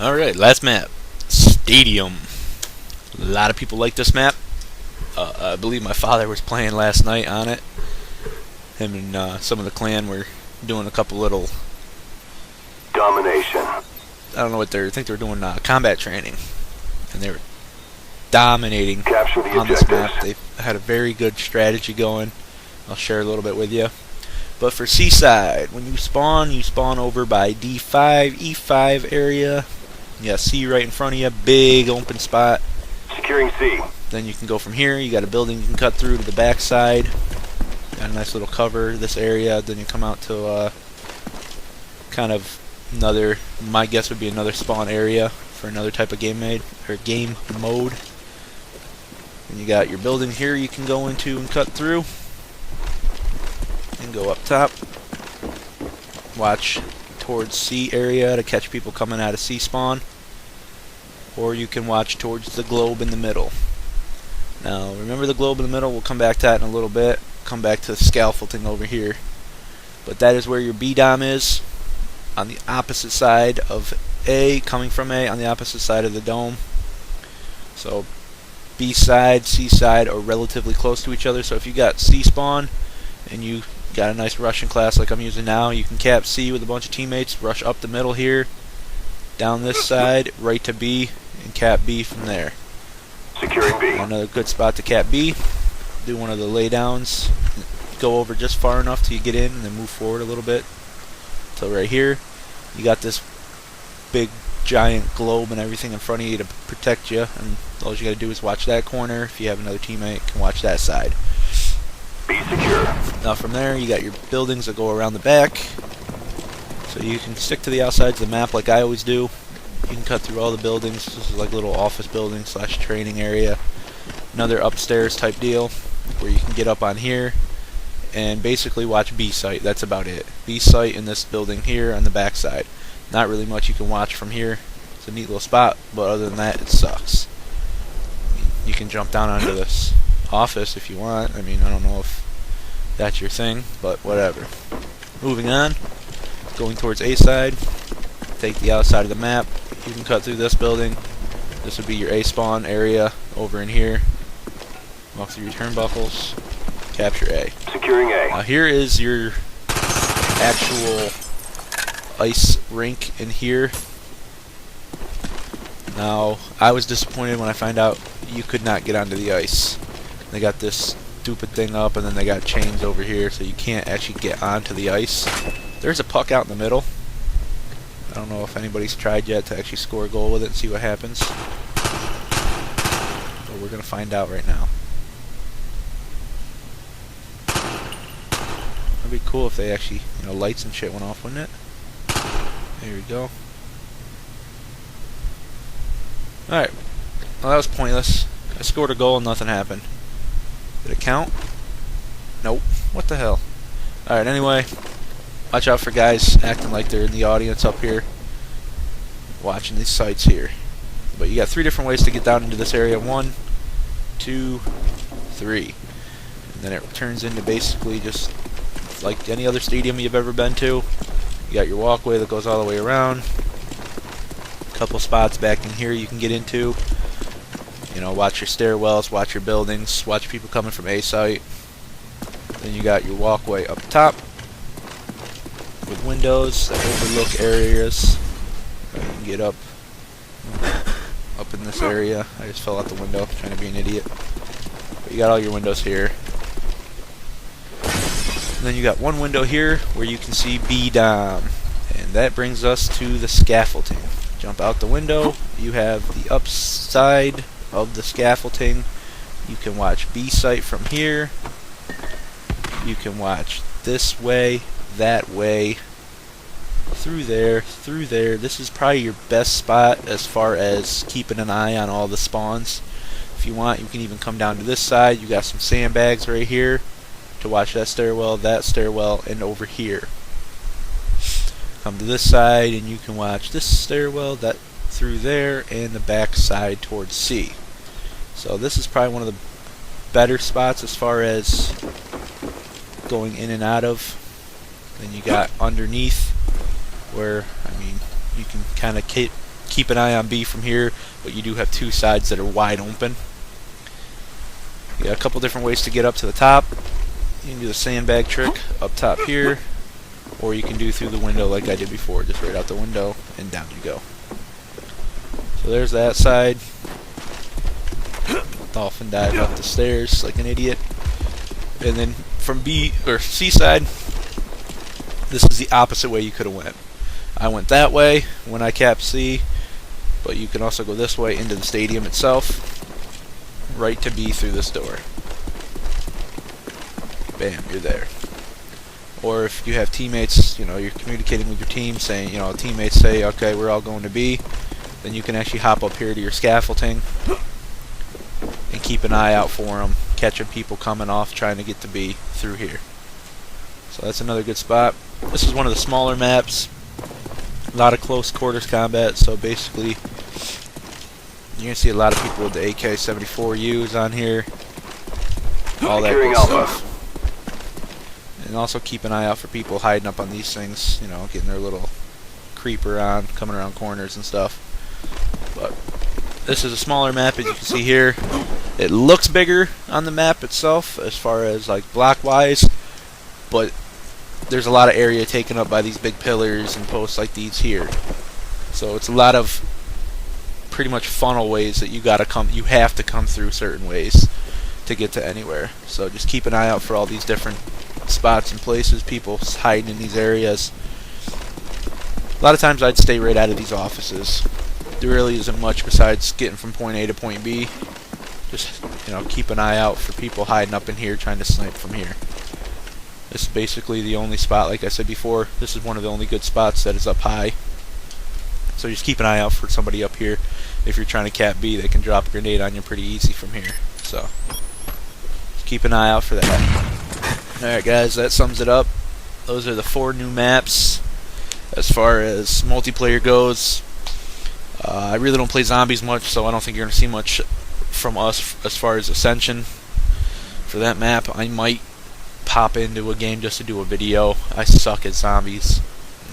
Alright, last map. Stadium. A lot of people like this map. I believe my father was playing last night on it. Him and some of the clan were doing a couple little... Domination. I don't know what I think they were doing combat training. And they were dominating on this map. They had a very good strategy going. I'll share a little bit with you. But for Seaside, when you spawn over by D5, E5 area. Yeah, C right in front of you, big open spot. Securing C. Then you can go from here. You got a building you can cut through to the back side. Got a nice little cover this area. Then you come out to kind of another. My guess would be another spawn area for another type of game mode. And you got your building here you can go into and cut through. And go up top. Watch towards C area to catch people coming out of C spawn. Or you can watch towards the globe in the middle. Now remember the globe in the middle, we'll come back to that in a little bit. Come back to the scaffolding over here. But that is where your B dom is. On the opposite side of A, coming from A, on the opposite side of the dome. So B side, C side are relatively close to each other. So if you got C spawn and you got a nice Russian class like I'm using now, you can cap C with a bunch of teammates, rush up the middle here, down this side, right to B, and cap B from there. Securing B. Another good spot to cap B. Do one of the laydowns. Go over just far enough till you get in, and then move forward a little bit. Till right here. You got this big giant globe and everything in front of you to protect you, and all you got to do is watch that corner. If you have another teammate, you can watch that side. Be secure. Now from there, you got your buildings that go around the back. So you can stick to the outsides of the map like I always do. You can cut through all the buildings. This is like a little office building / training area. Another upstairs type deal where you can get up on here and basically watch B site. That's about it. B site in this building here on the back side. Not really much you can watch from here. It's a neat little spot, but other than that, it sucks. You can jump down onto this office if you want. I mean, I don't know if that's your thing, but whatever. Moving on, going towards A side. Take the outside of the map. You can cut through this building. This would be your A spawn area over in here. Walk through your turnbuckles. Capture A. Securing A. Now here is your actual ice rink in here. Now I was disappointed when I found out you could not get onto the ice. They got this stupid thing up, and then they got chains over here, so you can't actually get onto the ice. There's a puck out in the middle. I don't know if anybody's tried yet to actually score a goal with it and see what happens. But we're gonna find out right now. It'd be cool if they actually, lights and shit went off, wouldn't it? There we go. Alright. Well, that was pointless. I scored a goal and nothing happened. Did it count? Nope. What the hell? Alright, anyway. Watch out for guys acting like they're in the audience up here. Watching these sites here. But you got 3 different ways to get down into this area. 1, 2, 3. And then it turns into basically just like any other stadium you've ever been to. You got your walkway that goes all the way around. A couple spots back in here you can get into. Watch your stairwells, watch your buildings, watch people coming from A site. Then you got your walkway up top with windows that overlook areas. You can get up in this area. I just fell out the window trying to be an idiot. But you got all your windows here. And then you got one window here where you can see B dom. And that brings us to the scaffolding. Jump out the window. You have the upside of the scaffolding. You can watch B site from here. You can watch this way, that way, through there, through there. This is probably your best spot as far as keeping an eye on all the spawns. If you want, you can even come down to this side. You got some sandbags right here to watch that stairwell, and over here. Come to this side and you can watch this stairwell, that through there, and the back side towards C. So this is probably one of the better spots as far as going in and out of. Then you got underneath where, I mean, you can kind of keep an eye on B from here, but you do have two sides that are wide open. You got a couple different ways to get up to the top. You can do the sandbag trick up top here, or you can do through the window like I did before, just right out the window and down you go. So there's that side. Dolphin dive up the stairs like an idiot. And then from B or C side, this is the opposite way you could have went. I went that way when I capped C, but you can also go this way into the stadium itself, right to B through this door. Bam, you're there. Or if you have teammates, you know, you're communicating with your team, saying, you know, teammates say, okay, we're all going to B, then you can actually hop up here to your scaffolding and keep an eye out for them, catching people coming off trying to get to B through here. So that's another good spot. This is one of the smaller maps. A lot of close quarters combat, so basically you're going to see a lot of people with the AK-74Us on here. All that good stuff. And also keep an eye out for people hiding up on these things, you know, getting their little creeper on, coming around corners and stuff. But this is a smaller map, as you can see here. It looks bigger on the map itself as far as like block wise, but there's a lot of area taken up by these big pillars and posts like these here. So it's a lot of pretty much funnel ways that you have to come through certain ways to get to anywhere. So just keep an eye out for all these different spots and places, people hiding in these areas. A lot of times I'd stay right out of these offices. There really isn't much besides getting from point A to point B. Just, you know, keep an eye out for people hiding up in here trying to snipe from here. This is basically the only spot, like I said before, this is one of the only good spots that is up high. So just keep an eye out for somebody up here. If you're trying to cap B, they can drop a grenade on you pretty easy from here. So just keep an eye out for that. Alright guys, that sums it up. Those are the 4 new maps. As far as multiplayer goes, I really don't play zombies much, so I don't think you're going to see much from us as far as Ascension. For that map, I might pop into a game just to do a video. I suck at zombies.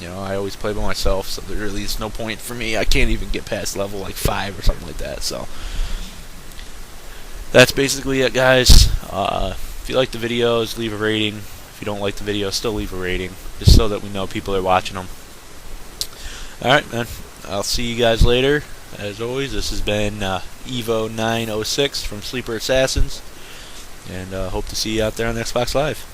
You know, I always play by myself, so there really is no point for me. I can't even get past level like 5 or something like that. So that's basically it, guys. If you like the videos, leave a rating. If you don't like the video, still leave a rating, just so that we know people are watching them. Alright, man. I'll see you guys later. As always, this has been Evo 906 from Sleeper Assassins, and hope to see you out there on Xbox Live.